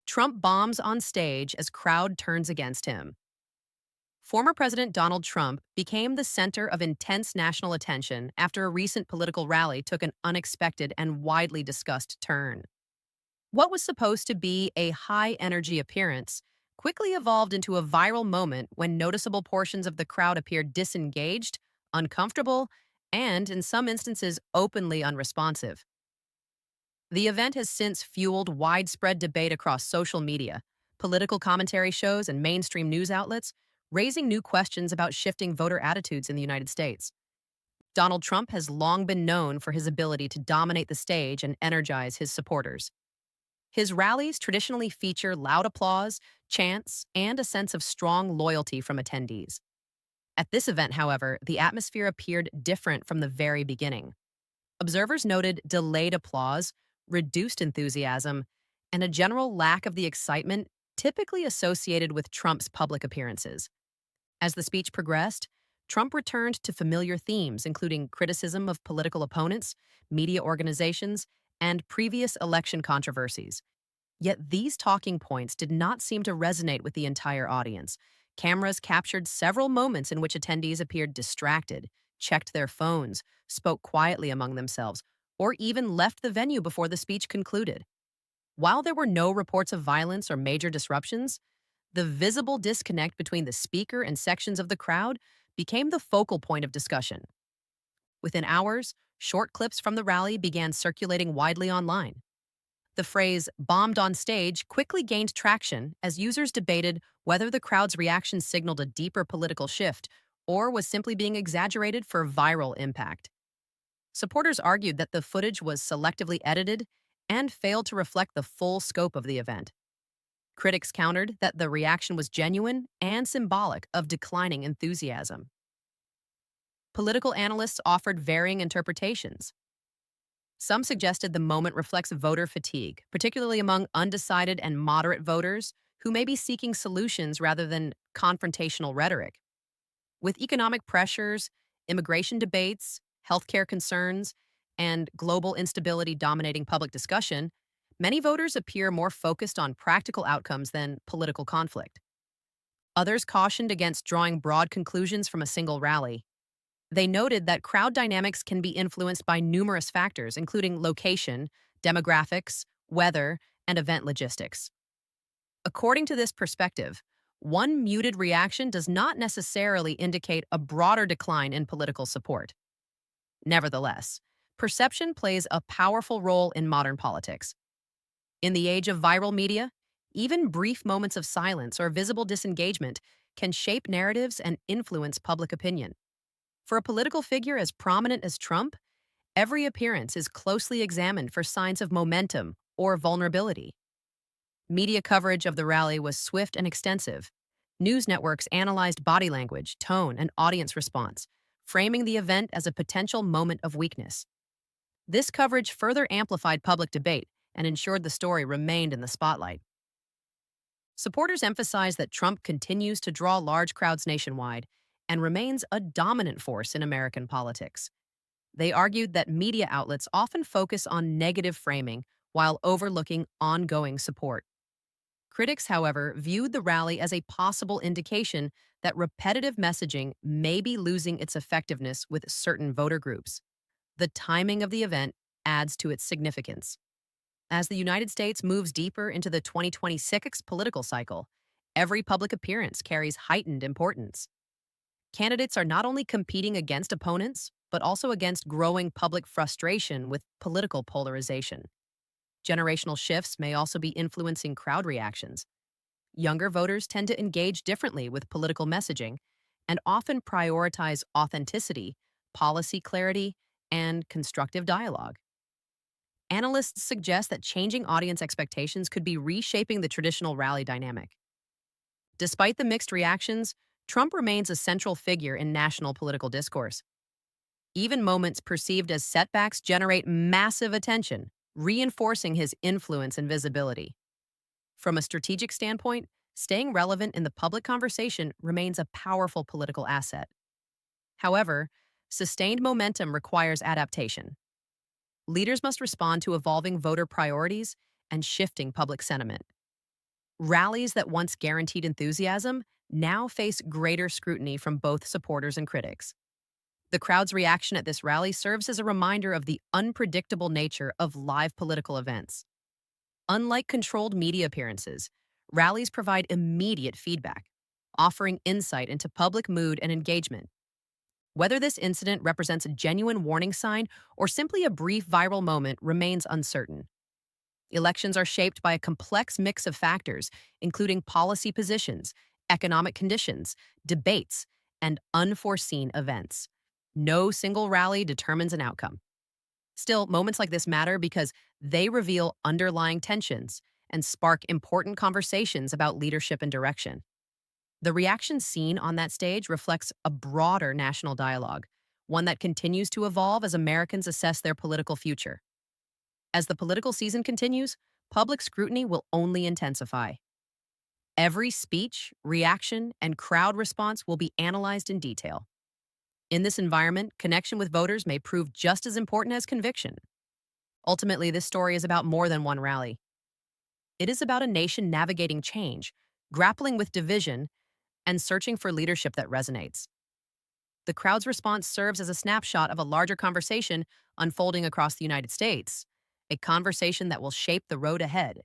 Trump bombs on stage as crowd turns against him. Former President Donald Trump became the center of intense national attention after a recent political rally took an unexpected and widely discussed turn. What was supposed to be a high energy appearance quickly evolved into a viral moment when noticeable portions of the crowd appeared disengaged, uncomfortable, and, in some instances, openly unresponsive. The event has since fueled widespread debate across social media, political commentary shows, and mainstream news outlets, raising new questions about shifting voter attitudes in the United States. Donald Trump has long been known for his ability to dominate the stage and energize his supporters. His rallies traditionally feature loud applause, chants, and a sense of strong loyalty from attendees. At this event, however, the atmosphere appeared different from the very beginning. Observers noted delayed applause, reduced enthusiasm, and a general lack of the excitement typically associated with Trump's public appearances. As the speech progressed, Trump returned to familiar themes, including criticism of political opponents, media organizations, and previous election controversies. Yet these talking points did not seem to resonate with the entire audience. Cameras captured several moments in which attendees appeared distracted, checked their phones, spoke quietly among themselves, or even left the venue before the speech concluded. While there were no reports of violence or major disruptions, the visible disconnect between the speaker and sections of the crowd became the focal point of discussion. Within hours, short clips from the rally began circulating widely online. The phrase bombed on stage quickly gained traction as users debated whether the crowd's reaction signaled a deeper political shift or was simply being exaggerated for viral impact. Supporters argued that the footage was selectively edited and failed to reflect the full scope of the event. Critics countered that the reaction was genuine and symbolic of declining enthusiasm. Political analysts offered varying interpretations. Some suggested the moment reflects voter fatigue, particularly among undecided and moderate voters who may be seeking solutions rather than confrontational rhetoric. With economic pressures, immigration debates, healthcare concerns, and global instability dominating public discussion, many voters appear more focused on practical outcomes than political conflict. Others cautioned against drawing broad conclusions from a single rally. They noted that crowd dynamics can be influenced by numerous factors, including location, demographics, weather, and event logistics. According to this perspective, one muted reaction does not necessarily indicate a broader decline in political support. Nevertheless, perception plays a powerful role in modern politics. In the age of viral media, even brief moments of silence or visible disengagement can shape narratives and influence public opinion. For a political figure as prominent as Trump, every appearance is closely examined for signs of momentum or vulnerability. Media coverage of the rally was swift and extensive. News networks analyzed body language, tone, and audience response, framing the event as a potential moment of weakness. This coverage further amplified public debate and ensured the story remained in the spotlight. Supporters emphasized that Trump continues to draw large crowds nationwide and remains a dominant force in American politics. They argued that media outlets often focus on negative framing while overlooking ongoing support. Critics, however, viewed the rally as a possible indication that repetitive messaging may be losing its effectiveness with certain voter groups. The timing of the event adds to its significance. As the United States moves deeper into the 2026 political cycle, every public appearance carries heightened importance. Candidates are not only competing against opponents, but also against growing public frustration with political polarization. Generational shifts may also be influencing crowd reactions. Younger voters tend to engage differently with political messaging and often prioritize authenticity, policy clarity, and constructive dialogue. Analysts suggest that changing audience expectations could be reshaping the traditional rally dynamic. Despite the mixed reactions, Trump remains a central figure in national political discourse. Even moments perceived as setbacks generate massive attention, reinforcing his influence and visibility. From a strategic standpoint, staying relevant in the public conversation remains a powerful political asset. However, sustained momentum requires adaptation. Leaders must respond to evolving voter priorities and shifting public sentiment. Rallies that once guaranteed enthusiasm now face greater scrutiny from both supporters and critics. The crowd's reaction at this rally serves as a reminder of the unpredictable nature of live political events. Unlike controlled media appearances, rallies provide immediate feedback, offering insight into public mood and engagement. Whether this incident represents a genuine warning sign or simply a brief viral moment remains uncertain. Elections are shaped by a complex mix of factors, including policy positions, economic conditions, debates, and unforeseen events. No single rally determines an outcome. Still, moments like this matter because they reveal underlying tensions and spark important conversations about leadership and direction. The reaction seen on that stage reflects a broader national dialogue, one that continues to evolve as Americans assess their political future. As the political season continues, public scrutiny will only intensify. Every speech, reaction, and crowd response will be analyzed in detail. In this environment, connection with voters may prove just as important as conviction. Ultimately, this story is about more than one rally. It is about a nation navigating change, grappling with division, and searching for leadership that resonates. The crowd's response serves as a snapshot of a larger conversation unfolding across the United States, a conversation that will shape the road ahead.